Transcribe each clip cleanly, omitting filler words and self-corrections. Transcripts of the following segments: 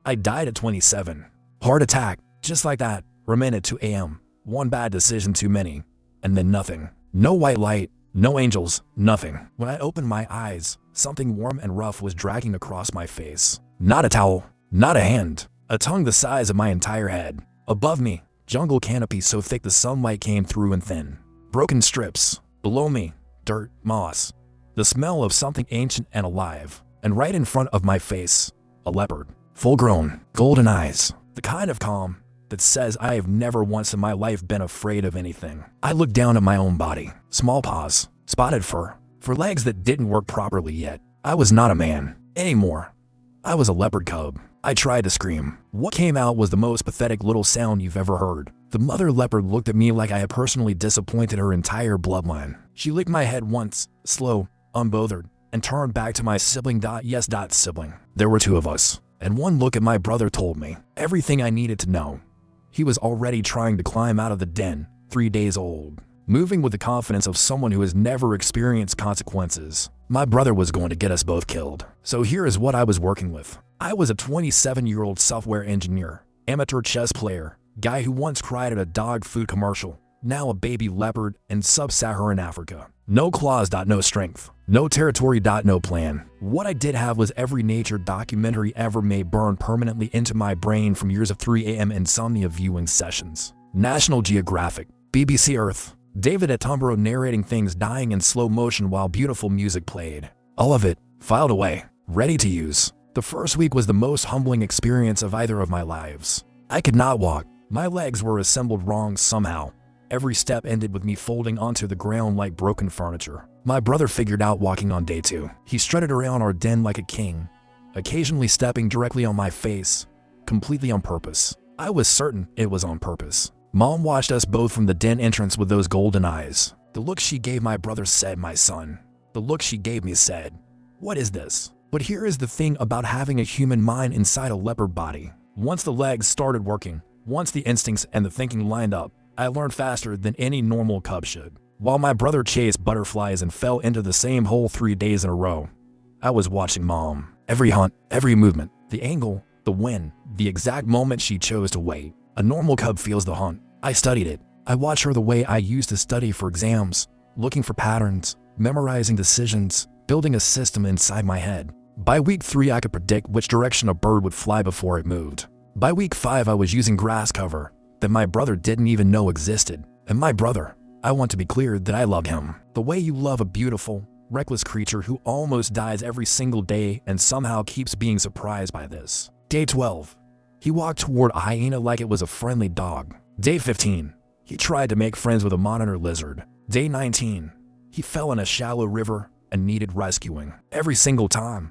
I died at 27. Heart attack, just like that. Ramen at 2 a.m. One bad decision too many. And then nothing. No white light, no angels, nothing. When I opened my eyes, something warm and rough was dragging across my face. Not a towel, not a hand, a tongue the size of my entire head. Above me, jungle canopy so thick the sunlight came through and thin. Broken strips. Below me, dirt, moss. The smell of something ancient and alive. And right in front of my face, a leopard. Full grown, golden eyes. The kind of calm that says I have never once in my life been afraid of anything. I looked down at my own body. Small paws, spotted fur, for legs that didn't work properly yet. I was not a man anymore. I was a leopard cub. I tried to scream. What came out was the most pathetic little sound you've ever heard. The mother leopard looked at me like I had personally disappointed her entire bloodline. She licked my head once, slow, unbothered, and turned back to my sibling. Yes, sibling. There were two of us, and one look at my brother told me everything I needed to know. He was already trying to climb out of the den, 3 days old, moving with the confidence of someone who has never experienced consequences. My brother was going to get us both killed. So here is what I was working with. I was a 27-year-old software engineer, amateur chess player, guy who once cried at a dog food commercial, now a baby leopard in sub-Saharan Africa. No claws, no strength. No territory, no plan. What I did have was every nature documentary ever made burned permanently into my brain from years of 3 a.m. insomnia viewing sessions. National Geographic, BBC Earth, David Attenborough narrating things dying in slow motion while beautiful music played. All of it, filed away, ready to use. The first week was the most humbling experience of either of my lives. I could not walk. My legs were assembled wrong somehow. Every step ended with me folding onto the ground like broken furniture. My brother figured out walking on day 2. He strutted around our den like a king, occasionally stepping directly on my face, completely on purpose. I was certain it was on purpose. Mom watched us both from the den entrance with those golden eyes. The look she gave my brother said, "My son." The look she gave me said, "What is this?" But here is the thing about having a human mind inside a leopard body. Once the legs started working, once the instincts and the thinking lined up, I learned faster than any normal cub should. While my brother chased butterflies and fell into the same hole 3 days in a row, I was watching Mom. Every hunt, every movement, the angle, the wind, the exact moment she chose to wait. A normal cub feels the hunt. I studied it. I watched her the way I used to study for exams, looking for patterns, memorizing decisions, building a system inside my head. By week 3, I could predict which direction a bird would fly before it moved. By week 5, I was using grass cover that my brother didn't even know existed. And my brother, I want to be clear that I loved him. The way you love a beautiful, reckless creature who almost dies every single day and somehow keeps being surprised by this. Day 12. He walked toward a hyena like it was a friendly dog. Day 15. He tried to make friends with a monitor lizard. Day 19. He fell in a shallow river and needed rescuing. Every single time,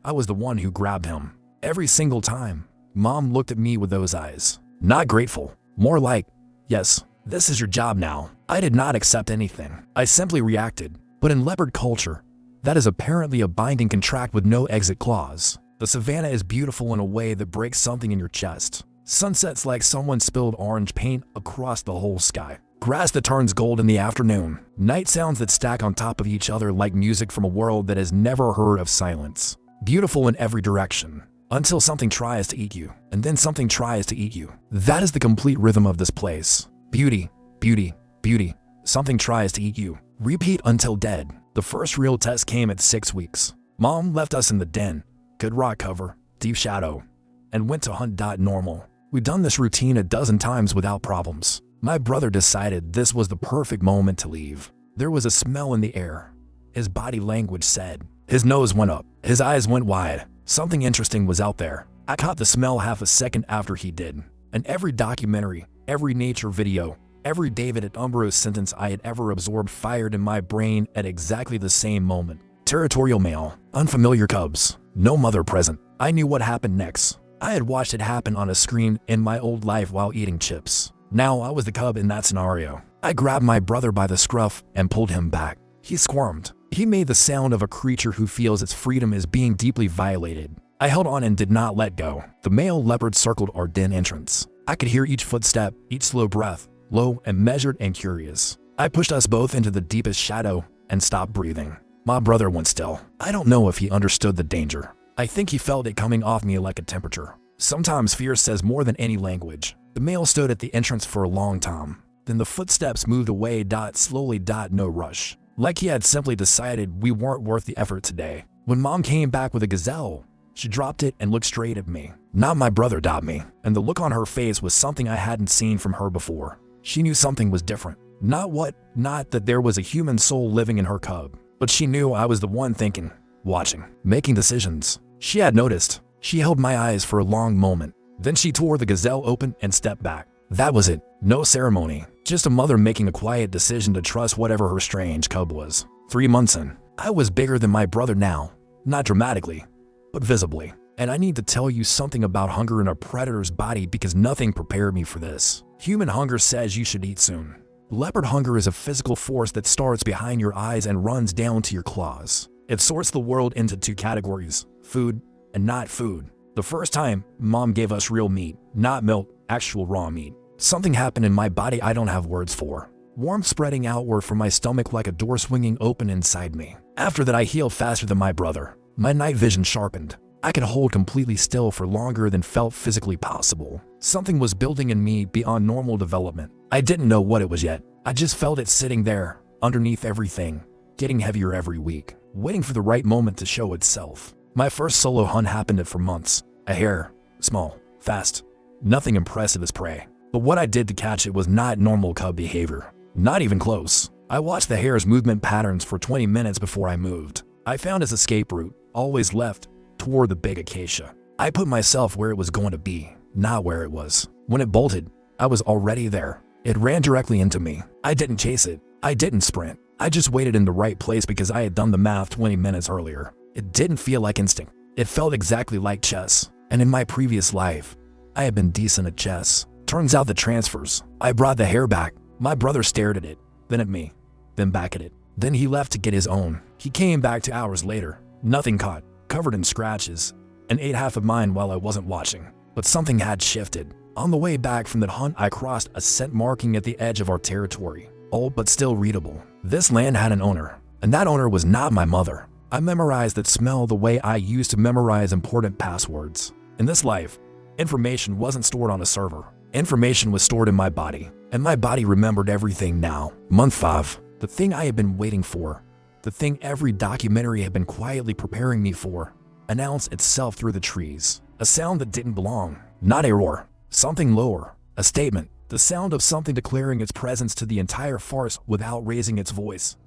I was the one who grabbed him. Every single time, Mom looked at me with those eyes. Not grateful. More like, yes, this is your job now. I did not accept anything. I simply reacted. But in leopard culture, that is apparently a binding contract with no exit clause. The savannah is beautiful in a way that breaks something in your chest. Sunsets like someone spilled orange paint across the whole sky. Grass that turns gold in the afternoon. Night sounds that stack on top of each other like music from a world that has never heard of silence. Beautiful in every direction. Until something tries to eat you, and then something tries to eat you. That is the complete rhythm of this place. Beauty, beauty, beauty. Something tries to eat you. Repeat until dead. The first real test came at 6 weeks. Mom left us in the den, good rock cover, deep shadow, and went to hunt. Normal. We'd done this routine a dozen times without problems. My brother decided this was the perfect moment to leave. There was a smell in the air. His body language said. His nose went up. His eyes went wide. Something interesting was out there. I caught the smell half a second after he did. And every documentary, every nature video, every David Attenborough sentence I had ever absorbed fired in my brain at exactly the same moment. Territorial male, unfamiliar cubs, no mother present. I knew what happened next. I had watched it happen on a screen in my old life while eating chips. Now I was the cub in that scenario. I grabbed my brother by the scruff and pulled him back. He squirmed. He made the sound of a creature who feels its freedom is being deeply violated. I held on and did not let go. The male leopard circled our den entrance. I could hear each footstep, each slow breath, low and measured and curious. I pushed us both into the deepest shadow and stopped breathing. My brother went still. I don't know if he understood the danger. I think he felt it coming off me like a temperature. Sometimes fear says more than any language. The male stood at the entrance for a long time. Then the footsteps moved away, slowly, no rush. Like he had simply decided we weren't worth the effort today. When Mom came back with a gazelle, she dropped it and looked straight at me. Not my brother, me. And the look on her face was something I hadn't seen from her before. She knew something was different. Not that there was a human soul living in her cub, but she knew I was the one thinking, watching, making decisions. She had noticed. She held my eyes for a long moment. Then she tore the gazelle open and stepped back. That was it. No ceremony. Just a mother making a quiet decision to trust whatever her strange cub was. 3 months in, I was bigger than my brother now. Not dramatically, but visibly. And I need to tell you something about hunger in a predator's body because nothing prepared me for this. Human hunger says you should eat soon. Leopard hunger is a physical force that starts behind your eyes and runs down to your claws. It sorts the world into 2 categories, food and not food. The first time, Mom gave us real meat, not milk, actual raw meat. Something happened in my body I don't have words for. Warmth spreading outward from my stomach like a door swinging open inside me. After that, I healed faster than my brother. My night vision sharpened. I could hold completely still for longer than felt physically possible. Something was building in me beyond normal development. I didn't know what it was yet. I just felt it sitting there, underneath everything, getting heavier every week, waiting for the right moment to show itself. My first solo hunt happened for months. A hare, small, fast, nothing impressive as prey. But what I did to catch it was not normal cub behavior. Not even close. I watched the hare's movement patterns for 20 minutes before I moved. I found its escape route, always left, toward the big acacia. I put myself where it was going to be, not where it was. When it bolted, I was already there. It ran directly into me. I didn't chase it. I didn't sprint. I just waited in the right place because I had done the math 20 minutes earlier. It didn't feel like instinct. It felt exactly like chess. And in my previous life, I had been decent at chess. Turns out the transfers. I brought the hare back. My brother stared at it, then at me, then back at it. Then he left to get his own. He came back 2 hours later, nothing caught, covered in scratches, and ate half of mine while I wasn't watching. But something had shifted. On the way back from that hunt, I crossed a scent marking at the edge of our territory, old but still readable. This land had an owner, and that owner was not my mother. I memorized that smell the way I used to memorize important passwords. In this life, information wasn't stored on a server. Information was stored in my body, and my body remembered everything now. Month 5, the thing I had been waiting for, the thing every documentary had been quietly preparing me for, announced itself through the trees. A sound that didn't belong, not a roar, something lower, a statement, the sound of something declaring its presence to the entire forest without raising its voice,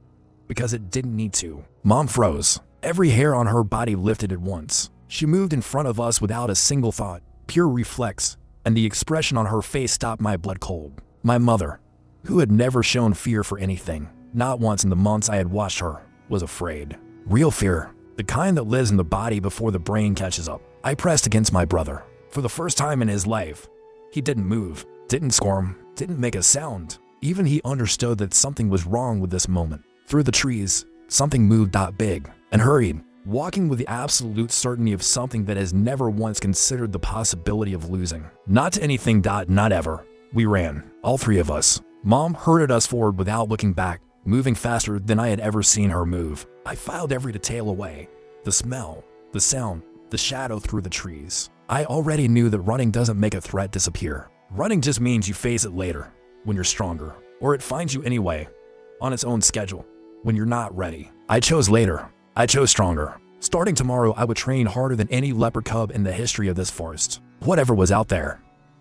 because it didn't need to. Mom froze. Every hair on her body lifted at once. She moved in front of us without a single thought, pure reflex, and the expression on her face stopped my blood cold. My mother, who had never shown fear for anything, not once in the months I had watched her, was afraid. Real fear, the kind that lives in the body before the brain catches up. I pressed against my brother. For the first time in his life, he didn't move, didn't squirm, didn't make a sound. Even he understood that something was wrong with this moment. Through the trees, something moved big and hurried, walking with the absolute certainty of something that has never once considered the possibility of losing. Not to anything, not ever. We ran, all 3 of us. Mom herded us forward without looking back, moving faster than I had ever seen her move. I filed every detail away. The smell, the sound, the shadow through the trees. I already knew that running doesn't make a threat disappear. Running just means you face it later, when you're stronger, or it finds you anyway, on its own schedule, when you're not ready. I chose later. I chose stronger. Starting tomorrow, I would train harder than any leopard cub in the history of this forest. Whatever was out there,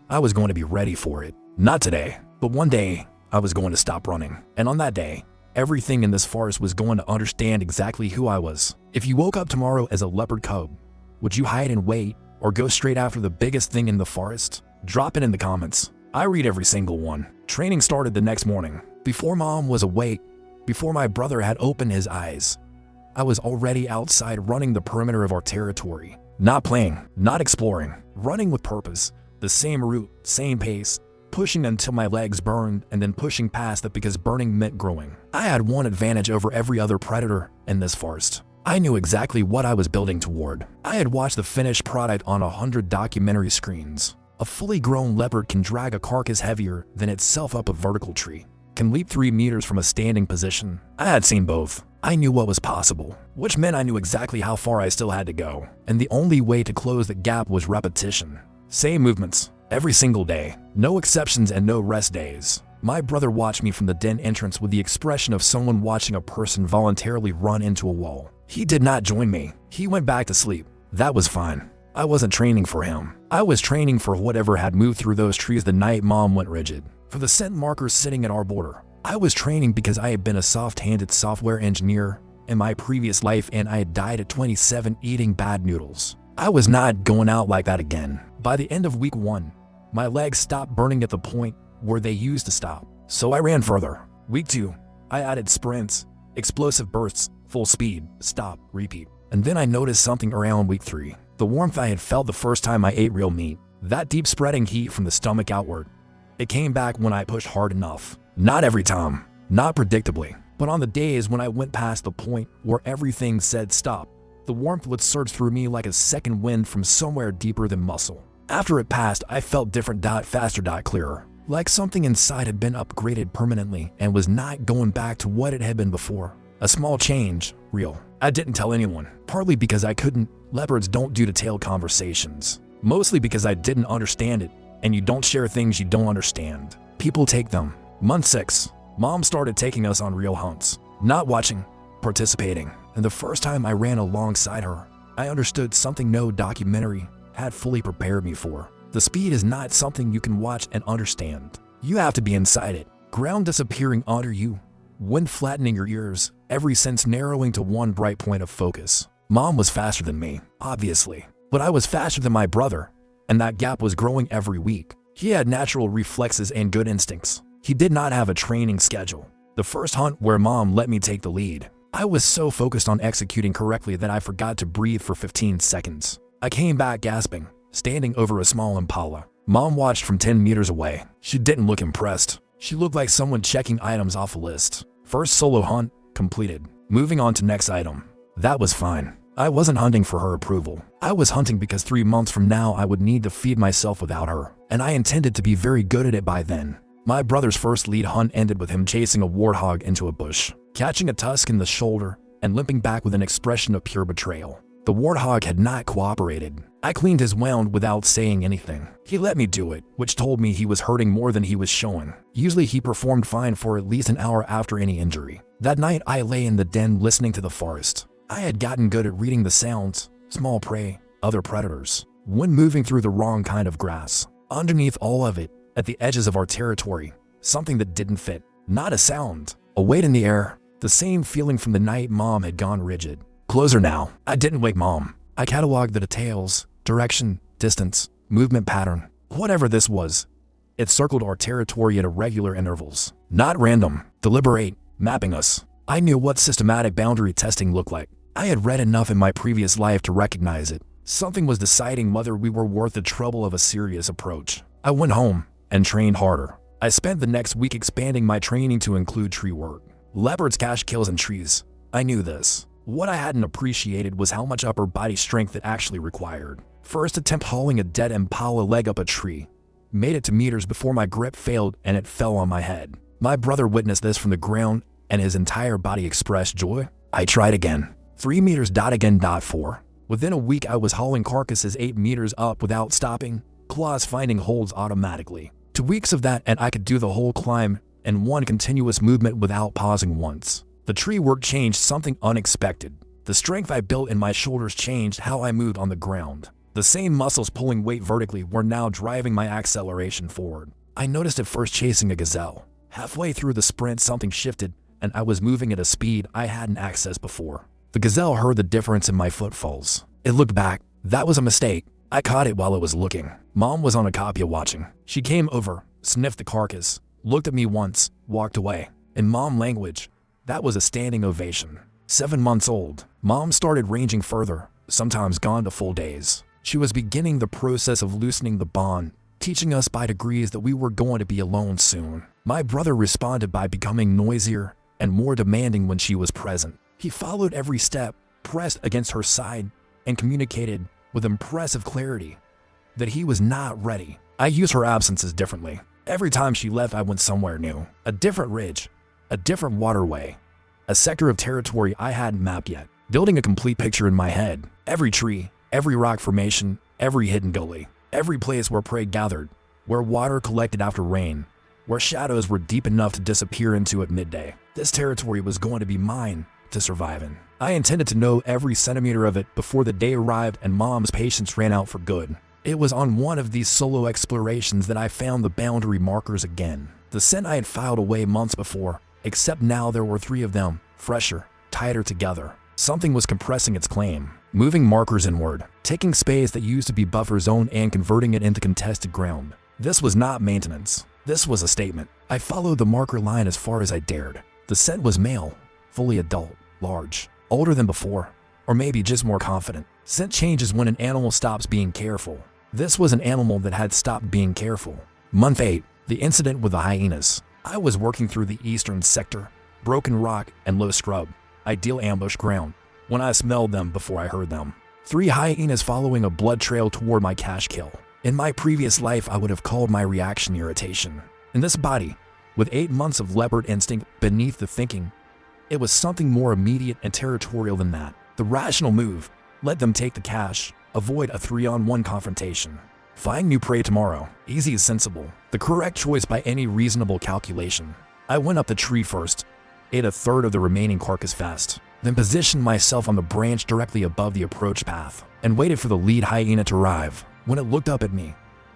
I was going to be ready for it. Not today, but one day, I was going to stop running. And on that day, everything in this forest was going to understand exactly who I was. If you woke up tomorrow as a leopard cub, would you hide and wait, or go straight after the biggest thing in the forest? Drop it in the comments. I read every single one. Training started the next morning. Before Mom was awake, before my brother had opened his eyes, I was already outside running the perimeter of our territory. Not playing, not exploring, running with purpose. The same route, same pace, pushing until my legs burned and then pushing past it because burning meant growing. I had one advantage over every other predator in this forest. I knew exactly what I was building toward. I had watched the finished product on 100 documentary screens. A fully grown leopard can drag a carcass heavier than itself up a vertical tree, can leap 3 meters from a standing position. I had seen both. I knew what was possible, which meant I knew exactly how far I still had to go. And the only way to close the gap was repetition. Same movements, every single day. No exceptions and no rest days. My brother watched me from the den entrance with the expression of someone watching a person voluntarily run into a wall. He did not join me. He went back to sleep. That was fine. I wasn't training for him. I was training for whatever had moved through those trees the night Mom went rigid. For the scent markers sitting at our border. I was training because I had been a soft-handed software engineer in my previous life and I had died at 27 eating bad noodles. I was not going out like that again. By the end of week 1, my legs stopped burning at the point where they used to stop. So I ran further. Week 2, I added sprints, explosive bursts, full speed, stop, repeat. And then I noticed something around week 3. The warmth I had felt the first time I ate real meat. That deep spreading heat from the stomach outward. It came back when I pushed hard enough. Not every time, not predictably, but on the days when I went past the point where everything said stop, the warmth would surge through me like a second wind from somewhere deeper than muscle. After it passed, I felt different, faster, clearer. Like something inside had been upgraded permanently and was not going back to what it had been before. A small change, real. I didn't tell anyone, partly because I couldn't. Leopards don't do detailed conversations. Mostly because I didn't understand it, and you don't share things you don't understand. People take them. Month 6, Mom started taking us on real hunts. Not watching, participating. And the first time I ran alongside her, I understood something no documentary had fully prepared me for. The speed is not something you can watch and understand. You have to be inside it. Ground disappearing under you, wind flattening your ears, every sense narrowing to one bright point of focus. Mom was faster than me, obviously, but I was faster than my brother, and that gap was growing every week. He had natural reflexes and good instincts. He did not have a training schedule. The first hunt where Mom let me take the lead, I was so focused on executing correctly that I forgot to breathe for 15 seconds. I came back gasping, standing over a small impala. Mom watched from 10 meters away. She didn't look impressed. She looked like someone checking items off a list. First solo hunt, completed. Moving on to next item. That was fine. I wasn't hunting for her approval. I was hunting because 3 months from now I would need to feed myself without her, and I intended to be very good at it by then. My brother's first lead hunt ended with him chasing a warthog into a bush, catching a tusk in the shoulder, and limping back with an expression of pure betrayal. The warthog had not cooperated. I cleaned his wound without saying anything. He let me do it, which told me he was hurting more than he was showing. Usually he performed fine for at least an hour after any injury. That night I lay in the den listening to the forest. I had gotten good at reading the sounds, small prey, other predators, when moving through the wrong kind of grass. Underneath all of it, at the edges of our territory, something that didn't fit. Not a sound, a weight in the air, the same feeling from the night Mom had gone rigid. Closer now. I didn't wake Mom. I cataloged the details, direction, distance, movement pattern, whatever this was. It circled our territory at irregular intervals. Not random, deliberate, mapping us. I knew what systematic boundary testing looked like. I had read enough in my previous life to recognize it. Something was deciding whether we were worth the trouble of a serious approach. I went home and trained harder. I spent the next week expanding my training to include tree work. Leopards cache kills in trees. I knew this. What I hadn't appreciated was how much upper body strength it actually required. First attempt hauling a dead impala leg up a tree. Made it to meters before my grip failed and it fell on my head. My brother witnessed this from the ground and his entire body expressed joy. I tried again. 3 meters again 4. Within a week I was hauling carcasses 8 meters up without stopping, claws finding holds automatically. 2 weeks of that and I could do the whole climb in one continuous movement without pausing once. The tree work changed something unexpected. The strength I built in my shoulders changed how I moved on the ground. The same muscles pulling weight vertically were now driving my acceleration forward. I noticed it first chasing a gazelle. Halfway through the sprint something shifted and I was moving at a speed I hadn't accessed before. The gazelle heard the difference in my footfalls. It looked back. That was a mistake. I caught it while it was looking. Mom was on a copia watching. She came over, sniffed the carcass, looked at me once, walked away. In Mom language, that was a standing ovation. 7 months old, Mom started ranging further, sometimes gone to full days. She was beginning the process of loosening the bond, teaching us by degrees that we were going to be alone soon. My brother responded by becoming noisier and more demanding when she was present. He followed every step, pressed against her side, and communicated with impressive clarity that he was not ready. I used her absences differently. Every time she left, I went somewhere new. A different ridge, a different waterway, a sector of territory I hadn't mapped yet. Building a complete picture in my head. Every tree, every rock formation, every hidden gully. Every place where prey gathered, where water collected after rain, where shadows were deep enough to disappear into at midday. This territory was going to be mine to survive in. I intended to know every centimeter of it before the day arrived and Mom's patience ran out for good. It was on one of these solo explorations that I found the boundary markers again. The scent I had filed away months before, except now there were 3 of them, fresher, tighter together. Something was compressing its claim, moving markers inward, taking space that used to be buffer zone and converting it into contested ground. This was not maintenance. This was a statement. I followed the marker line as far as I dared. The scent was male, fully adult, large, older than before, or maybe just more confident. Scent changes when an animal stops being careful. This was an animal that had stopped being careful. Month 8, the incident with the hyenas. I was working through the eastern sector, broken rock and low scrub, ideal ambush ground, when I smelled them before I heard them. 3 hyenas following a blood trail toward my cache kill. In my previous life, I would have called my reaction irritation. In this body, with 8 months of leopard instinct beneath the thinking, it was something more immediate and territorial than that. The rational move, let them take the cache, avoid a 3-on-1 confrontation. Find new prey tomorrow, easy as sensible, the correct choice by any reasonable calculation. I went up the tree first, ate a third of the remaining carcass fast, then positioned myself on the branch directly above the approach path, and waited for the lead hyena to arrive. When it looked up at me,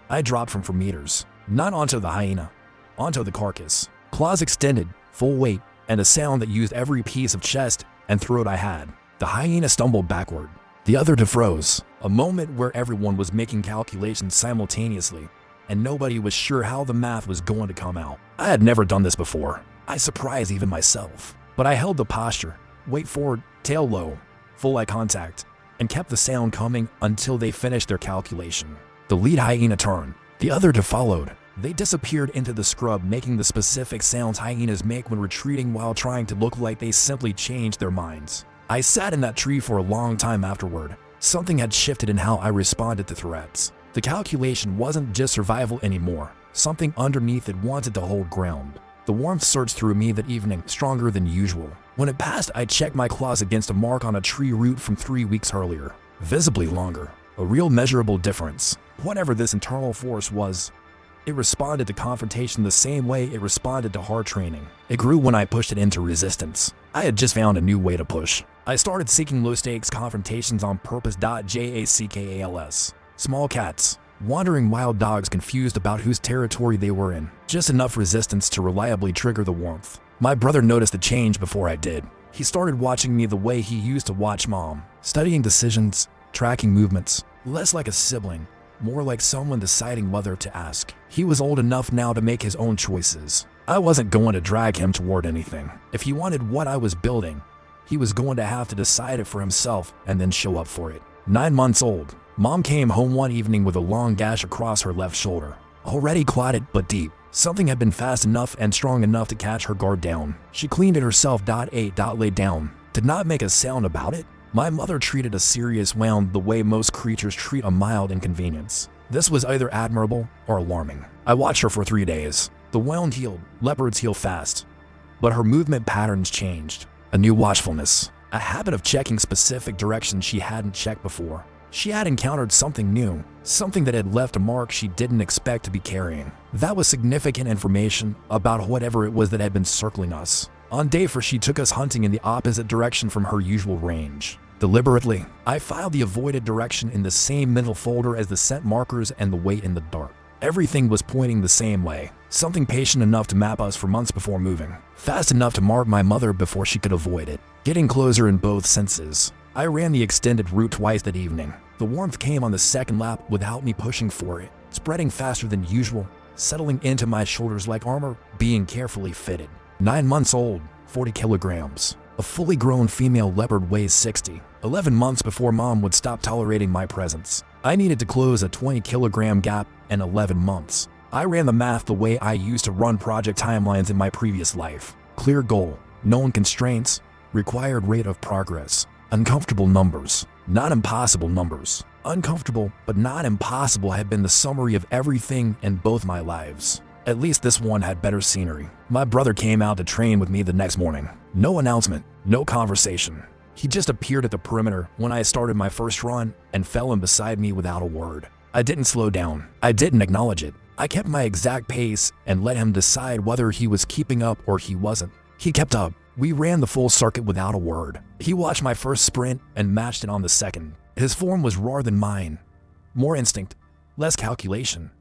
I dropped from 4 meters, not onto the hyena, onto the carcass. Claws extended, full weight, and a sound that used every piece of chest and throat I had. The hyena stumbled backward. The other two froze, a moment where everyone was making calculations simultaneously, and nobody was sure how the math was going to come out. I had never done this before. I surprised even myself. But I held the posture, weight forward, tail low, full eye contact, and kept the sound coming until they finished their calculation. The lead hyena turned. The other two followed. They disappeared into the scrub, making the specific sounds hyenas make when retreating while trying to look like they simply changed their minds. I sat in that tree for a long time afterward. Something had shifted in how I responded to threats. The calculation wasn't just survival anymore. Something underneath it wanted to hold ground. The warmth surged through me that evening, stronger than usual. When it passed, I checked my claws against a mark on a tree root from 3 weeks earlier. Visibly longer. A real measurable difference. Whatever this internal force was, it responded to confrontation the same way it responded to hard training. It grew when I pushed it into resistance. I had just found a new way to push. I started seeking low-stakes confrontations on purpose. JACKALS. Small cats. Wandering wild dogs confused about whose territory they were in. Just enough resistance to reliably trigger the warmth. My brother noticed the change before I did. He started watching me the way he used to watch Mom. Studying decisions, tracking movements. Less like a sibling, more like someone deciding whether to ask. He was old enough now to make his own choices. I wasn't going to drag him toward anything. If he wanted what I was building, he was going to have to decide it for himself and then show up for it. 9 months old, Mom came home one evening with a long gash across her left shoulder. Already clotted but deep. Something had been fast enough and strong enough to catch her guard down. She cleaned it herself. Laid down. Did not make a sound about it. My mother treated a serious wound the way most creatures treat a mild inconvenience. This was either admirable or alarming. I watched her for 3 days. The wound healed. Leopards heal fast. But her movement patterns changed. A new watchfulness. A habit of checking specific directions she hadn't checked before. She had encountered something new. Something that had left a mark she didn't expect to be carrying. That was significant information about whatever it was that had been circling us. On day 4, she took us hunting in the opposite direction from her usual range. Deliberately, I filed the avoided direction in the same mental folder as the scent markers and the weight in the dark. Everything was pointing the same way. Something patient enough to map us for months before moving. Fast enough to mark my mother before she could avoid it. Getting closer in both senses. I ran the extended route twice that evening. The warmth came on the second lap without me pushing for it, spreading faster than usual, settling into my shoulders like armor, being carefully fitted. 9 months old, 40 kilograms. A fully grown female leopard weighs 60. 11 months before Mom would stop tolerating my presence. I needed to close a 20-kilogram gap in 11 months. I ran the math the way I used to run project timelines in my previous life. Clear goal, known constraints, required rate of progress. Uncomfortable numbers, not impossible numbers. Uncomfortable but not impossible had been the summary of everything in both my lives. At least this one had better scenery. My brother came out to train with me the next morning. No announcement, no conversation. He just appeared at the perimeter when I started my first run and fell in beside me without a word. I didn't slow down. I didn't acknowledge it. I kept my exact pace and let him decide whether he was keeping up or he wasn't. He kept up. We ran the full circuit without a word. He watched my first sprint and matched it on the second. His form was rawer than mine. More instinct, less calculation.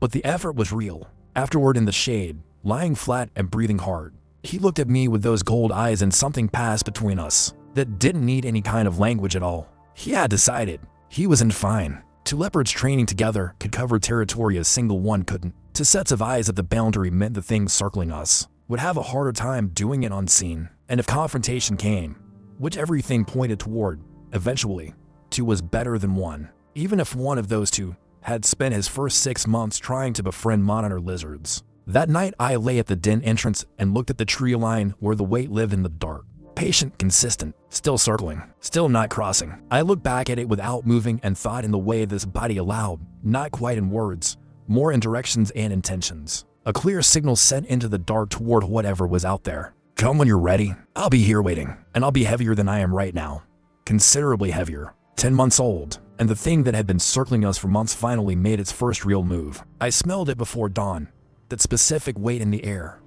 But the effort was real. Afterward in the shade, lying flat and breathing hard, he looked at me with those gold eyes and something passed between us that didn't need any kind of language at all. He had decided. He was in fine. Two leopards training together could cover territory a single one couldn't. Two sets of eyes at the boundary meant the things circling us would have a harder time doing it unseen. And if confrontation came, which everything pointed toward, eventually, two was better than one. Even if one of those two had spent his first 6 months trying to befriend monitor lizards. That night I lay at the den entrance and looked at the tree line where the weight lived in the dark. Patient, consistent, still circling, still not crossing. I looked back at it without moving and thought in the way this body allowed, not quite in words, more in directions and intentions. A clear signal sent into the dark toward whatever was out there. Come when you're ready. I'll be here waiting, and I'll be heavier than I am right now. Considerably heavier. 10 months old, and the thing that had been circling us for months finally made its first real move. I smelled it before dawn, that specific weight in the air,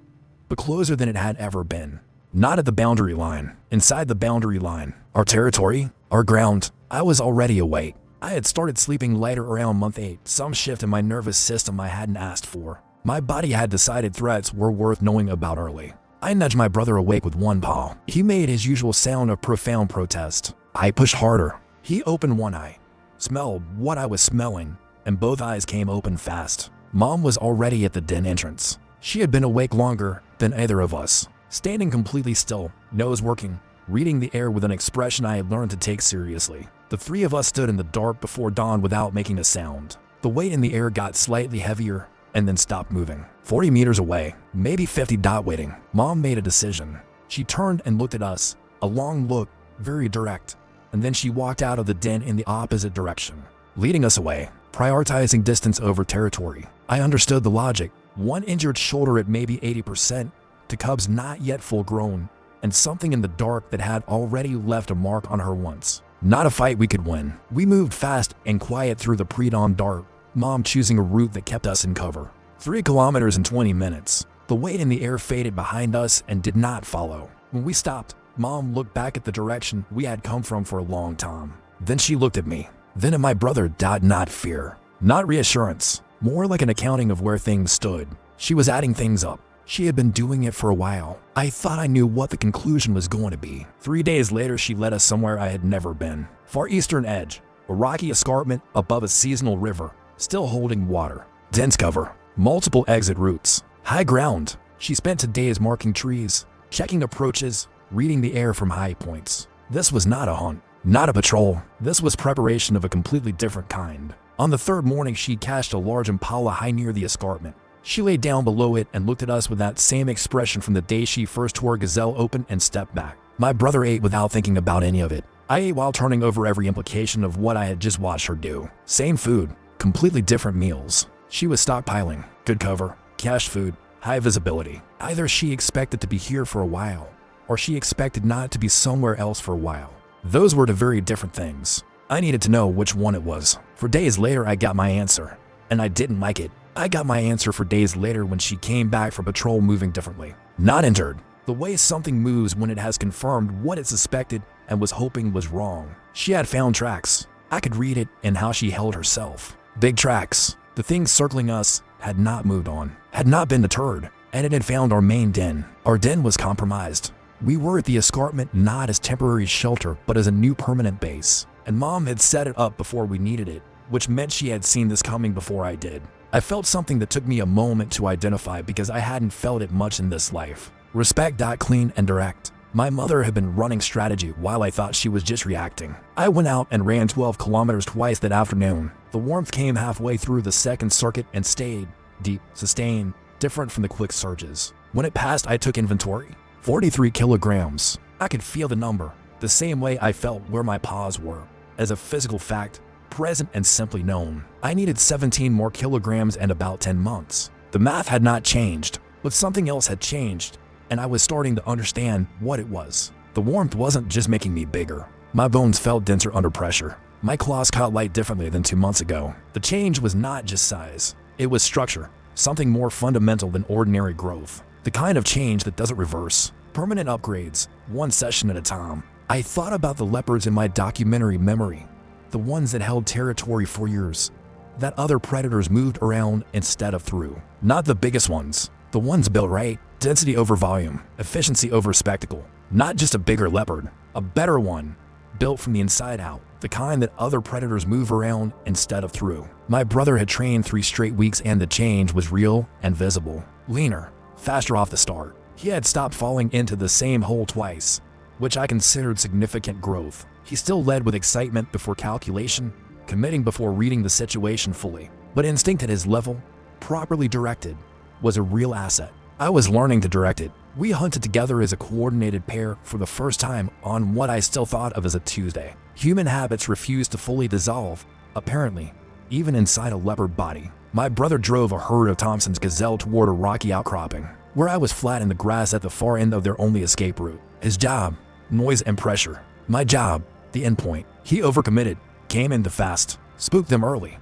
but closer than it had ever been. Not at the boundary line, inside the boundary line. Our territory, our ground. I was already awake. I had started sleeping lighter around month 8, some shift in my nervous system I hadn't asked for. My body had decided threats were worth knowing about early. I nudged my brother awake with one paw. He made his usual sound of profound protest. I pushed harder. He opened one eye, smelled what I was smelling, and both eyes came open fast. Mom was already at the den entrance. She had been awake longer than either of us, standing completely still, nose working, reading the air with an expression I had learned to take seriously. The three of us stood in the dark before dawn without making a sound. The weight in the air got slightly heavier and then stopped moving. 40 meters away, maybe 50 waiting. Mom made a decision. She turned and looked at us, a long look, very direct, and then she walked out of the den in the opposite direction, leading us away, prioritizing distance over territory. I understood the logic. One injured shoulder at maybe 80%, to cubs not yet full grown, and something in the dark that had already left a mark on her once. Not a fight we could win. We moved fast and quiet through the pre-dawn dark, Mom choosing a route that kept us in cover. 3 kilometers in 20 minutes. The weight in the air faded behind us and did not follow. When we stopped, Mom looked back at the direction we had come from for a long time. Then she looked at me, then at my brother. Not fear, not reassurance, more like an accounting of where things stood. She was adding things up. She had been doing it for a while. I thought I knew what the conclusion was going to be. 3 days later, she led us somewhere I had never been. Far eastern edge, a rocky escarpment above a seasonal river, still holding water. Dense cover, multiple exit routes, high ground. She spent days marking trees, checking approaches, reading the air from high points. This was not a hunt, not a patrol. This was preparation of a completely different kind. On the third morning, she cached a large impala high near the escarpment. She lay down below it and looked at us with that same expression from the day she first tore Gazelle open and stepped back. My brother ate without thinking about any of it. I ate while turning over every implication of what I had just watched her do. Same food, completely different meals. She was stockpiling, good cover, cached food, high visibility. Either she expected to be here for a while, or she expected not to be somewhere else for a while. Those were two very different things. I needed to know which one it was. For days later, I got my answer, and I didn't like it. I got my answer for days later when she came back from patrol moving differently. Not injured. The way something moves when it has confirmed what it suspected and was hoping was wrong. She had found tracks. I could read it in how she held herself. Big tracks. The things circling us had not moved on, had not been deterred, and it had found our main den. Our den was compromised. We were at the escarpment not as temporary shelter, but as a new permanent base. And Mom had set it up before we needed it, which meant she had seen this coming before I did. I felt something that took me a moment to identify because I hadn't felt it much in this life. Respect. Clean and direct. My mother had been running strategy while I thought she was just reacting. I went out and ran 12 kilometers twice that afternoon. The warmth came halfway through the second circuit and stayed deep, sustained, different from the quick surges. When it passed, I took inventory. 43 kilograms. I could feel the number, the same way I felt where my paws were. As a physical fact, present and simply known. I needed 17 more kilograms and about 10 months. The math had not changed, but something else had changed, and I was starting to understand what it was. The warmth wasn't just making me bigger. My bones felt denser under pressure. My claws caught light differently than 2 months ago. The change was not just size. It was structure, something more fundamental than ordinary growth. The kind of change that doesn't reverse. Permanent upgrades, one session at a time. I thought about the leopards in my documentary memory. The ones that held territory for years. That other predators moved around instead of through. Not the biggest ones. The ones built right. Density over volume. Efficiency over spectacle. Not just a bigger leopard. A better one. Built from the inside out. The kind that other predators move around instead of through. My brother had trained 3 straight weeks and the change was real and visible. Leaner. Faster off the start. He had stopped falling into the same hole twice, which I considered significant growth. He still led with excitement before calculation, committing before reading the situation fully. But instinct at his level, properly directed, was a real asset. I was learning to direct it. We hunted together as a coordinated pair for the first time on what I still thought of as a Tuesday. Human habits refused to fully dissolve, apparently, even inside a leopard body. My brother drove a herd of Thompson's gazelle toward a rocky outcropping, where I was flat in the grass at the far end of their only escape route. His job, noise and pressure. My job, the endpoint. He overcommitted, came in too fast, spooked them early.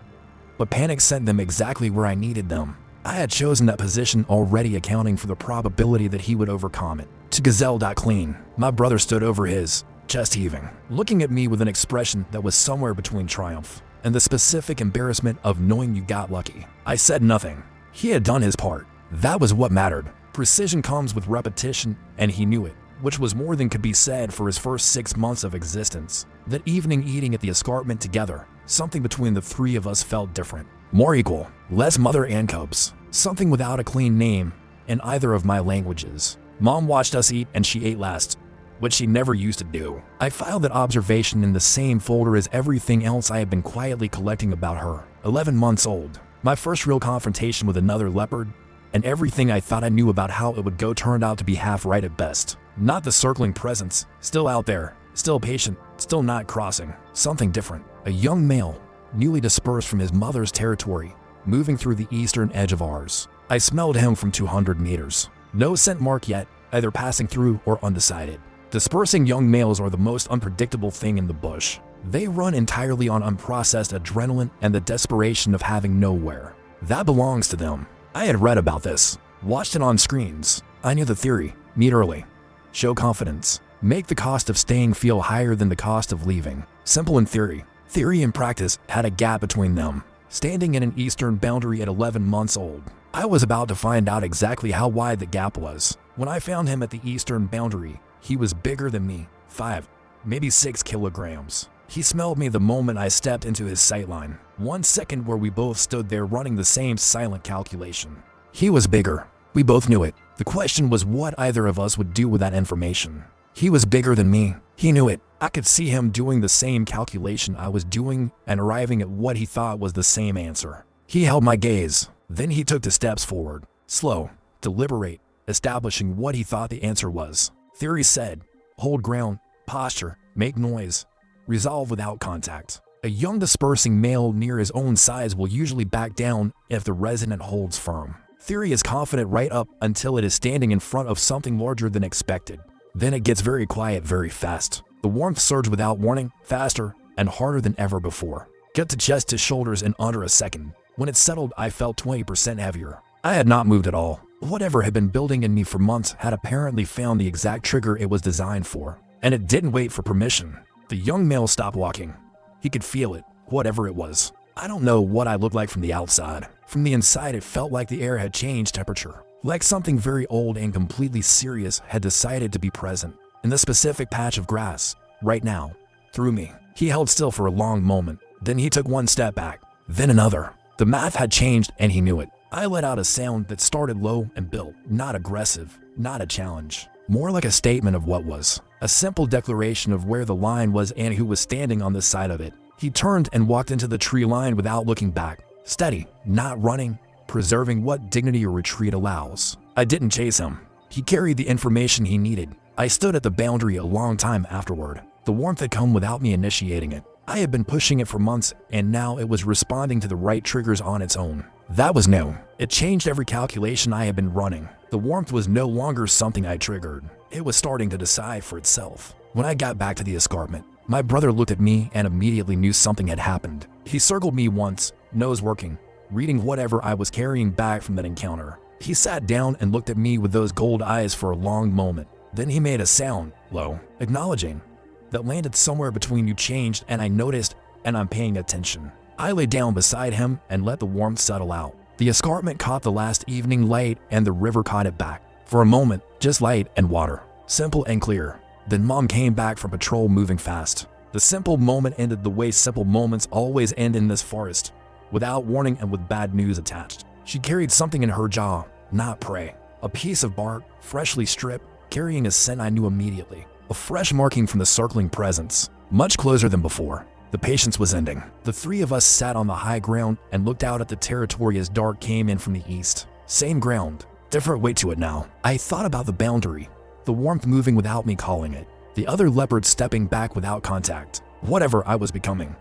But panic sent them exactly where I needed them. I had chosen that position already, accounting for the probability that he would overcome it. To gazelle.clean, my brother stood over his, chest heaving, looking at me with an expression that was somewhere between triumph and the specific embarrassment of knowing you got lucky. I said nothing. He had done his part. That was what mattered. Precision comes with repetition, and he knew it, which was more than could be said for his first 6 months of existence. That evening eating at the escarpment together, something between the 3 of us felt different. More equal, less mother and cubs. Something without a clean name in either of my languages. Mom watched us eat and she ate last, which she never used to do. I filed that observation in the same folder as everything else I had been quietly collecting about her. 11 months old. My first real confrontation with another leopard, and everything I thought I knew about how it would go turned out to be half right at best. Not the circling presence, still out there, still patient, still not crossing. Something different. A young male, newly dispersed from his mother's territory, moving through the eastern edge of ours. I smelled him from 200 meters. No scent mark yet, either passing through or undecided. Dispersing young males are the most unpredictable thing in the bush. They run entirely on unprocessed adrenaline and the desperation of having nowhere. That belongs to them. I had read about this, watched it on screens. I knew the theory. Meet early. Show confidence. Make the cost of staying feel higher than the cost of leaving. Simple in theory. Theory and practice had a gap between them. Standing in an eastern boundary at 11 months old, I was about to find out exactly how wide the gap was. When I found him at the eastern boundary, he was bigger than me, 5, maybe 6 kilograms. He smelled me the moment I stepped into his sightline. 1 second where we both stood there running the same silent calculation. He was bigger. We both knew it. The question was what either of us would do with that information. He was bigger than me. He knew it. I could see him doing the same calculation I was doing and arriving at what he thought was the same answer. He held my gaze. Then he took the steps forward. Slow, deliberate, establishing what he thought the answer was. Theory said, hold ground, posture, make noise, resolve without contact. A young dispersing male near his own size will usually back down if the resident holds firm. Theory is confident right up until it is standing in front of something larger than expected. Then it gets very quiet very fast. The warmth surged without warning, faster and harder than ever before. Get to chest to shoulders in under a second. When it settled, I felt 20% heavier. I had not moved at all. Whatever had been building in me for months had apparently found the exact trigger it was designed for. And it didn't wait for permission. The young male stopped walking. He could feel it, whatever it was. I don't know what I looked like from the outside. From the inside, it felt like the air had changed temperature. Like something very old and completely serious had decided to be present. In the specific patch of grass, right now, through me. He held still for a long moment. Then he took 1 step back, then another. The math had changed and he knew it. I let out a sound that started low and built, not aggressive, not a challenge. More like a statement of what was. A simple declaration of where the line was and who was standing on the side of it. He turned and walked into the tree line without looking back. Steady, not running, preserving what dignity or retreat allows. I didn't chase him. He carried the information he needed. I stood at the boundary a long time afterward. The warmth had come without me initiating it. I had been pushing it for months, and now it was responding to the right triggers on its own. That was new. It changed every calculation I had been running. The warmth was no longer something I triggered. It was starting to decide for itself. When I got back to the escarpment, My brother looked at me and immediately knew something had happened. He circled me once, nose working, reading whatever I was carrying back from that encounter. He sat down and looked at me with those gold eyes for a long moment. Then he made a sound, low, acknowledging, that landed somewhere between "you changed" and "I noticed and I'm paying attention." I lay down beside him and let the warmth settle out. The escarpment caught the last evening light and the river caught it back. For a moment, just light and water, simple and clear. Then Mom came back from patrol moving fast. The simple moment ended the way simple moments always end in this forest, without warning and with bad news attached. She carried something in her jaw, not prey. A piece of bark, freshly stripped, carrying a scent I knew immediately. A fresh marking from the circling presence, much closer than before. The patience was ending. The three of us sat on the high ground and looked out at the territory as dark came in from the east. Same ground, different weight to it now. I thought about the boundary, the warmth moving without me calling it, the other leopard stepping back without contact. Whatever I was becoming,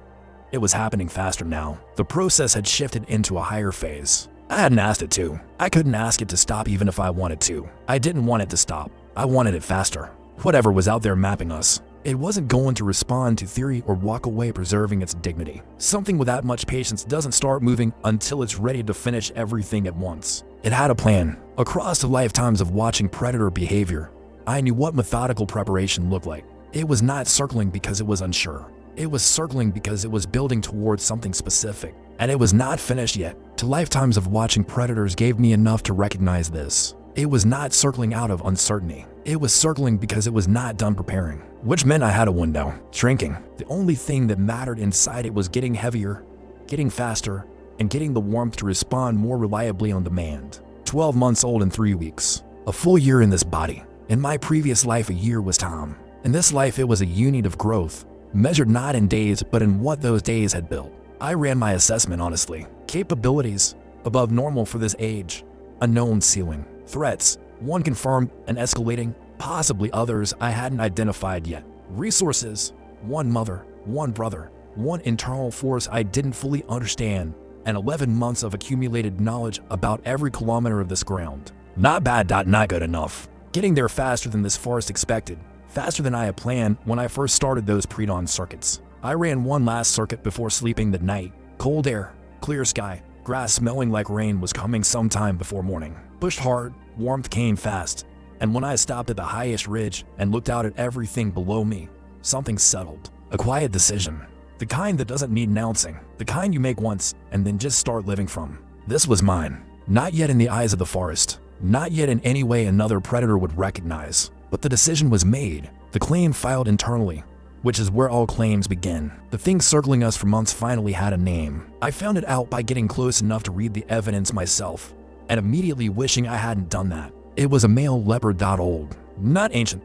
it was happening faster now. The process had shifted into a higher phase. I hadn't asked it to. I couldn't ask it to stop even if I wanted to. I didn't want it to stop. I wanted it faster. Whatever was out there mapping us, it wasn't going to respond to theory or walk away preserving its dignity. Something with that much patience doesn't start moving until it's ready to finish everything at once. It had a plan. Across the lifetimes of watching predator behavior, I knew what methodical preparation looked like. It was not circling because it was unsure. It was circling because it was building towards something specific. And it was not finished yet. To lifetimes of watching predators gave me enough to recognize this. It was not circling out of uncertainty. It was circling because it was not done preparing. Which meant I had a window, shrinking. The only thing that mattered inside it was getting heavier, getting faster, and getting the warmth to respond more reliably on demand. 12 months old in 3 weeks. A full year in this body. In my previous life, a year was time. In this life, it was a unit of growth, measured not in days, but in what those days had built. I ran my assessment honestly. Capabilities, above normal for this age. A known ceiling. Threats, one confirmed and escalating, possibly others I hadn't identified yet. Resources, one mother, one brother, one internal force I didn't fully understand, and 11 months of accumulated knowledge about every kilometer of this ground. Not bad, not good enough. Getting there faster than this forest expected, faster than I had planned when I first started those pre-dawn circuits. I ran one last circuit before sleeping that night. Cold air, clear sky, grass smelling like rain was coming sometime before morning. Pushed hard, warmth came fast, and when I stopped at the highest ridge and looked out at everything below me, something settled. A quiet decision. The kind that doesn't need announcing. The kind you make once and then just start living from. This was mine. Not yet in the eyes of the forest. Not yet in any way another predator would recognize. But the decision was made. The claim filed internally, which is where all claims begin. The thing circling us for months finally had a name. I found it out by getting close enough to read the evidence myself, and immediately wishing I hadn't done that. It was a male leopard. Old, not ancient,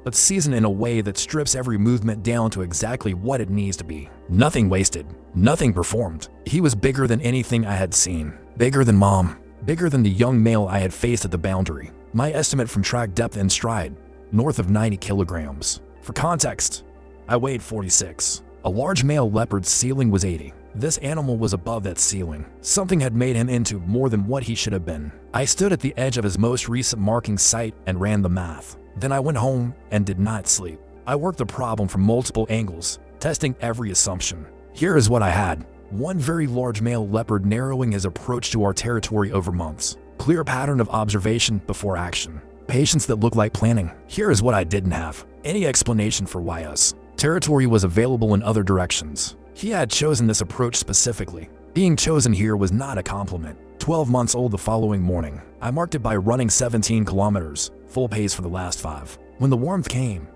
but seasoned in a way that strips every movement down to exactly what it needs to be. Nothing wasted, nothing performed. He was bigger than anything I had seen. Bigger than Mom. Bigger than the young male I had faced at the boundary. My estimate from track depth and stride, north of 90 kilograms. For context, I weighed 46. A large male leopard's ceiling was 80. This animal was above that ceiling. Something had made him into more than what he should have been. I stood at the edge of his most recent marking site and ran the math. Then I went home and did not sleep. I worked the problem from multiple angles, testing every assumption. Here is what I had. One very large male leopard narrowing his approach to our territory over months. Clear pattern of observation before action. Patience that looked like planning. Here is what I didn't have. Any explanation for why us. Territory was available in other directions. He had chosen this approach specifically. Being chosen here was not a compliment. 12 months old the following morning. I marked it by running 17 kilometers, full pace for the last 5. When the warmth came,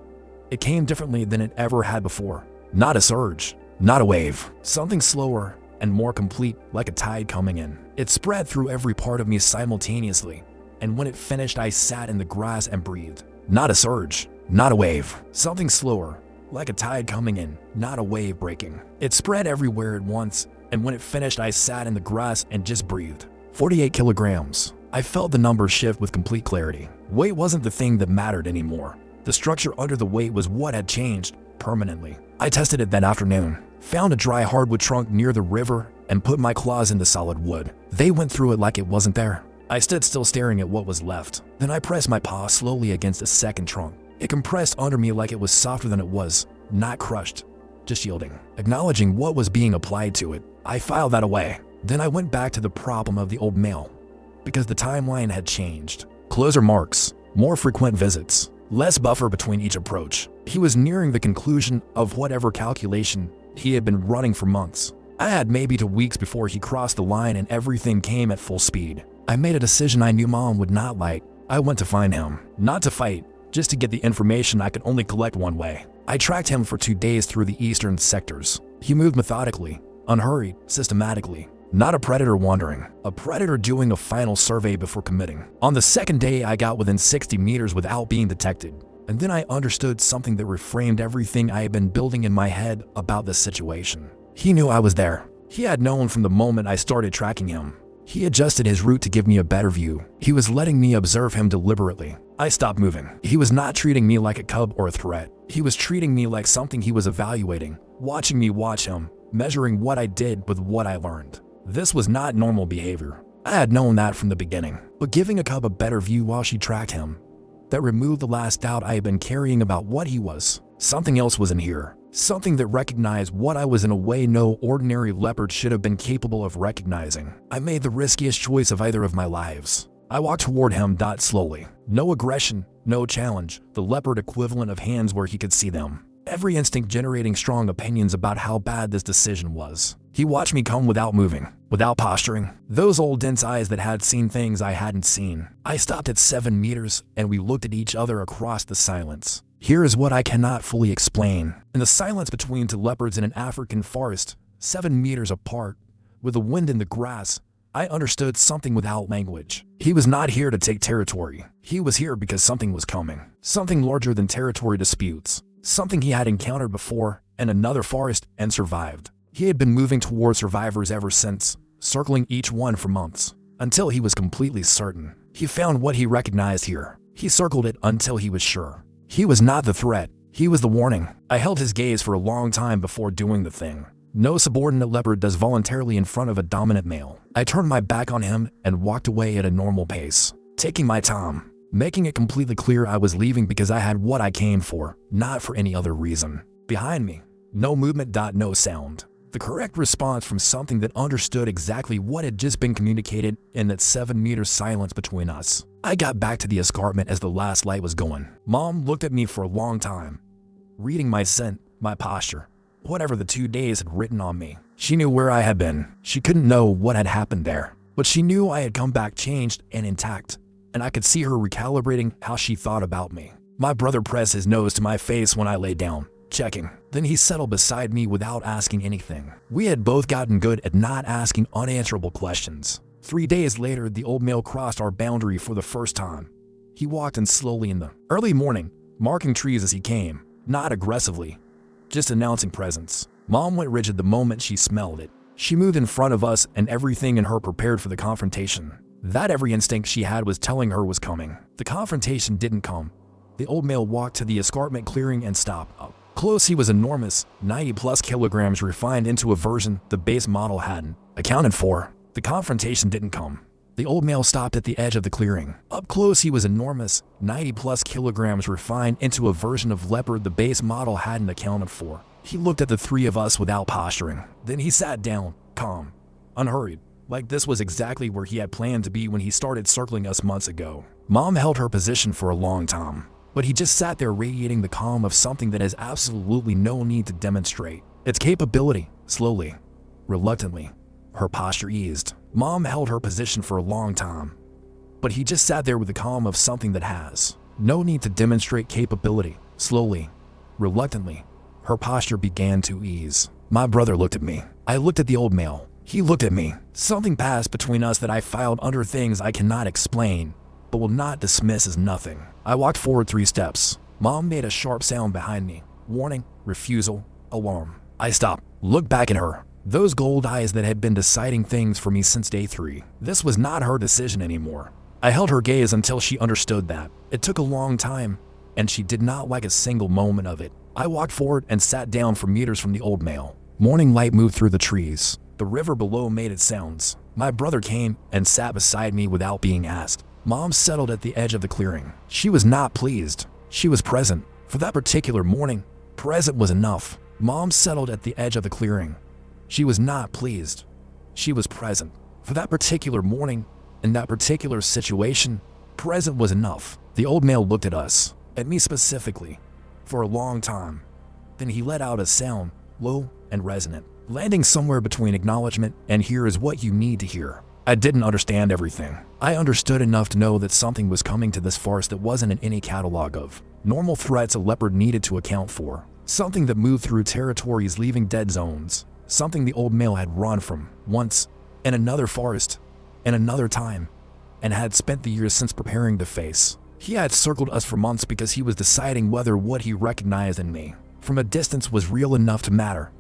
it came differently than it ever had before. Not a surge, not a wave. Something slower and more complete, like a tide coming in. It spread through every part of me simultaneously, and when it finished I sat in the grass and breathed. Not a surge, not a wave. Something slower, like a tide coming in, not a wave breaking. It spread everywhere at once, and when it finished I sat in the grass and just breathed. 48 kilograms. I felt the number shift with complete clarity. Weight wasn't the thing that mattered anymore. The structure under the weight was what had changed permanently. I tested it that afternoon, found a dry hardwood trunk near the river, and put my claws into solid wood. They went through it like it wasn't there. I stood still staring at what was left. Then I pressed my paw slowly against a second trunk. It compressed under me like it was softer than it was, not crushed, just yielding. Acknowledging what was being applied to it, I filed that away. Then I went back to the problem of the old male, because the timeline had changed. Closer marks, more frequent visits, less buffer between each approach. He was nearing the conclusion of whatever calculation he had been running for months. I had maybe 2 weeks before he crossed the line and everything came at full speed. I made a decision I knew Mom would not like. I went to find him, not to fight, just to get the information I could only collect one way. I tracked him for 2 days through the eastern sectors. He moved methodically, unhurried, systematically. Not a predator wandering, a predator doing a final survey before committing. On the second day, I got within 60 meters without being detected. And then I understood something that reframed everything I had been building in my head about this situation. He knew I was there. He had known from the moment I started tracking him. He adjusted his route to give me a better view. He was letting me observe him deliberately. I stopped moving. He was not treating me like a cub or a threat. He was treating me like something he was evaluating, watching me watch him, measuring what I did with what I learned. This was not normal behavior. I had known that from the beginning. But giving a cub a better view while she tracked him, that removed the last doubt I had been carrying about what he was. Something else was in here. Something that recognized what I was in a way no ordinary leopard should have been capable of recognizing. I made the riskiest choice of either of my lives. I walked toward him, slowly. No aggression, no challenge, the leopard equivalent of hands where he could see them. Every instinct generating strong opinions about how bad this decision was. He watched me come without moving, without posturing. Those old dense eyes that had seen things I hadn't seen. I stopped at 7 meters and we looked at each other across the silence. Here is what I cannot fully explain. In the silence between 2 leopards in an African forest, 7 meters apart, with the wind in the grass, I understood something without language. He was not here to take territory. He was here because something was coming. Something larger than territory disputes. Something he had encountered before in another forest and survived. He had been moving toward survivors ever since, circling each one for months, until he was completely certain. He found what he recognized here. He circled it until he was sure. He was not the threat. He was the warning. I held his gaze for a long time before doing the thing no subordinate leopard does voluntarily in front of a dominant male. I turned my back on him and walked away at a normal pace, taking my time, making it completely clear I was leaving because I had what I came for, not for any other reason. Behind me, no movement, no sound. The correct response from something that understood exactly what had just been communicated in that 7 meter silence between us. I got back to the escarpment as the last light was going. Mom looked at me for a long time, reading my scent, my posture, whatever the 2 days had written on me. She knew where I had been. She couldn't know what had happened there, but she knew I had come back changed and intact, and I could see her recalibrating how she thought about me. My brother pressed his nose to my face when I lay down, checking. Then he settled beside me without asking anything. We had both gotten good at not asking unanswerable questions. 3 days later, the old male crossed our boundary for the first time. He walked in slowly in the early morning, marking trees as he came, not aggressively, just announcing presence. Mom went rigid the moment she smelled it. She moved in front of us and everything in her prepared for the confrontation. That every instinct she had was telling her was coming. The confrontation didn't come. The old male walked to the escarpment clearing and stopped. Up close he was enormous, 90+ kilograms refined into a version the base model hadn't accounted for. The confrontation didn't come. The old male stopped at the edge of the clearing. Up close he was enormous, 90+ kilograms refined into a version of leopard the base model hadn't accounted for. He looked at the 3 of us without posturing. Then he sat down, calm, unhurried, like this was exactly where he had planned to be when he started circling us months ago. Mom held her position for a long time, but he just sat there radiating the calm of something that has absolutely no need to demonstrate its capability. Slowly, reluctantly, her posture eased. Mom held her position for a long time, but he just sat there with the calm of something that has no need to demonstrate capability. Slowly, reluctantly, her posture began to ease. My brother looked at me. I looked at the old male. He looked at me. Something passed between us that I filed under things I cannot explain, but will not dismiss as nothing. I walked forward 3 steps. Mom made a sharp sound behind me. Warning, refusal, alarm. I stopped, looked back at her. Those gold eyes that had been deciding things for me since day 3. This was not her decision anymore. I held her gaze until she understood that. It took a long time, and she did not like a single moment of it. I walked forward and sat down for meters from the old male. Morning light moved through the trees. The river below made its sounds. My brother came and sat beside me without being asked. Mom settled at the edge of the clearing. She was not pleased. She was present. For that particular morning, Present was enough. Mom settled at the edge of the clearing. She was not pleased. She was present. For that particular morning, in that particular situation, present was enough. The old male looked at us, at me specifically, for a long time. Then he let out a sound, low and resonant, landing somewhere between acknowledgement and here is what you need to hear. I didn't understand everything. I understood enough to know that something was coming to this forest that wasn't in any catalog of normal threats a leopard needed to account for. Something that moved through territories leaving dead zones. Something the old male had run from once, in another forest, in another time, and had spent the years since preparing to face. He had circled us for months because he was deciding whether what he recognized in me from a distance was real enough to matter.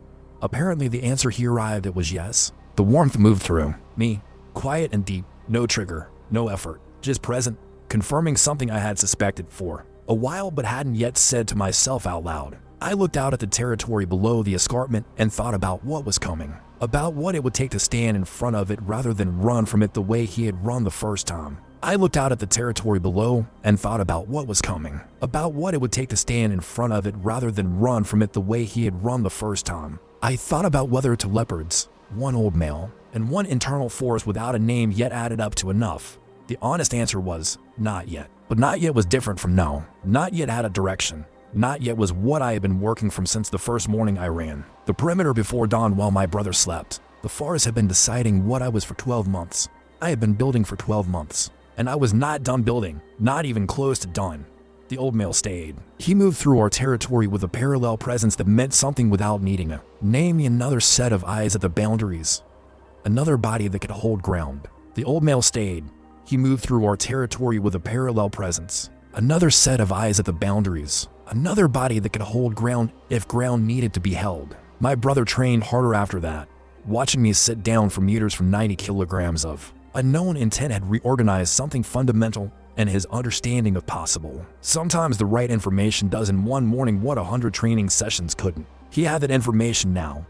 Apparently the answer he arrived at was yes. The warmth moved through me, quiet and deep, no trigger, no effort, just present, confirming something I had suspected for a while but hadn't yet said to myself out loud. I looked out at the territory below the escarpment and thought about what was coming, about what it would take to stand in front of it rather than run from it the way he had run the first time. I looked out at the territory below and thought about what was coming, about what it would take to stand in front of it rather than run from it the way he had run the first time. I thought about whether two leopards, one old male, and one internal force without a name yet added up to enough. The honest answer was, not yet. But not yet was different from no. Not yet had a direction. Not yet was what I had been working from since the first morning I ran the perimeter before dawn while my brother slept. The forest had been deciding what I was for 12 months. I had been building for 12 months. And I was not done building, not even close to done. The old male stayed. He moved through our territory with a parallel presence that meant something without needing a name, another set of eyes at the boundaries. Another body that could hold ground. The old male stayed. He moved through our territory with a parallel presence. Another set of eyes at the boundaries. Another body that could hold ground if ground needed to be held. My brother trained harder after that, watching me sit down for meters from 90 kilograms of unknown intent had reorganized something fundamental in his understanding of possible. Sometimes the right information does in one morning what 100 training sessions couldn't. He had that information now.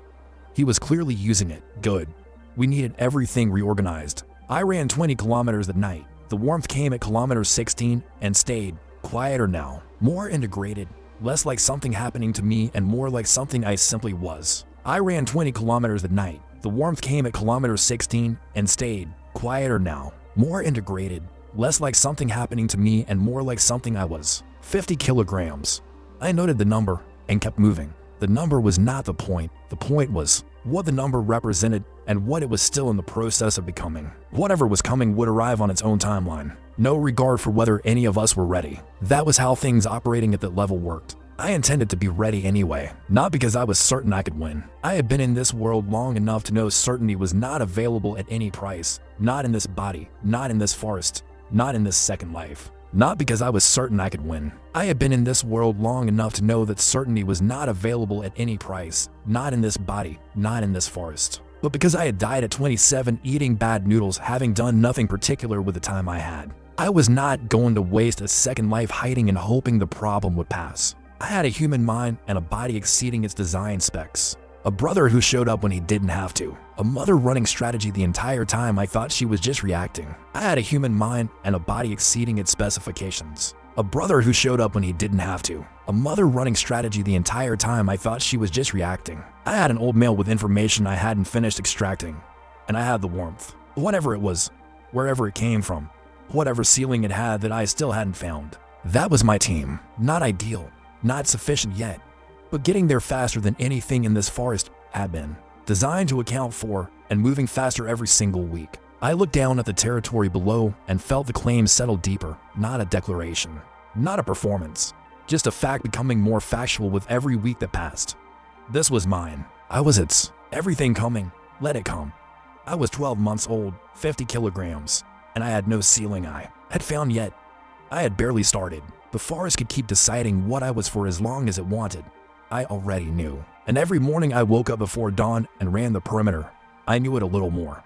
He was clearly using it. Good. We needed everything reorganized. I ran 20 kilometers at night. The warmth came at kilometer 16 and stayed. Quieter now. More integrated. Less like something happening to me and more like something I simply was. I ran 20 kilometers at night. The warmth came at kilometer 16 and stayed. Quieter now. More integrated. Less like something happening to me and more like something I was. 50 kilograms. I noted the number and kept moving. The number was not the point. The point was what the number represented and what it was still in the process of becoming. Whatever was coming would arrive on its own timeline. No regard for whether any of us were ready. That was how things operating at that level worked. I intended to be ready anyway, not because I was certain I could win. I had been in this world long enough to know certainty was not available at any price. Not in this body, not in this forest, not in this second life. Not because I was certain I could win. I had been in this world long enough to know that certainty was not available at any price. Not in this body, not in this forest. But because I had died at 27 eating bad noodles, having done nothing particular with the time I had. I was not going to waste a second life hiding and hoping the problem would pass. I had a human mind and a body exceeding its design specs. A brother who showed up when he didn't have to. A mother running strategy the entire time I thought she was just reacting. I had a human mind and a body exceeding its specifications. A brother who showed up when he didn't have to. A mother running strategy the entire time I thought she was just reacting. I had an old male with information I hadn't finished extracting. And I had the warmth. Whatever it was, wherever it came from. Whatever ceiling it had that I still hadn't found. That was my team. Not ideal. Not sufficient yet. But getting there faster than anything in this forest had been. Designed to account for and moving faster every single week. I looked down at the territory below and felt the claim settle deeper. Not a declaration. Not a performance. Just a fact becoming more factual with every week that passed. This was mine. I was its. Everything coming. Let it come. I was 12 months old, 50 kilograms, and I had no ceiling I had found yet. I had barely started. The forest could keep deciding what I was for as long as it wanted. I already knew. And every morning I woke up before dawn and ran the perimeter. I knew it a little more.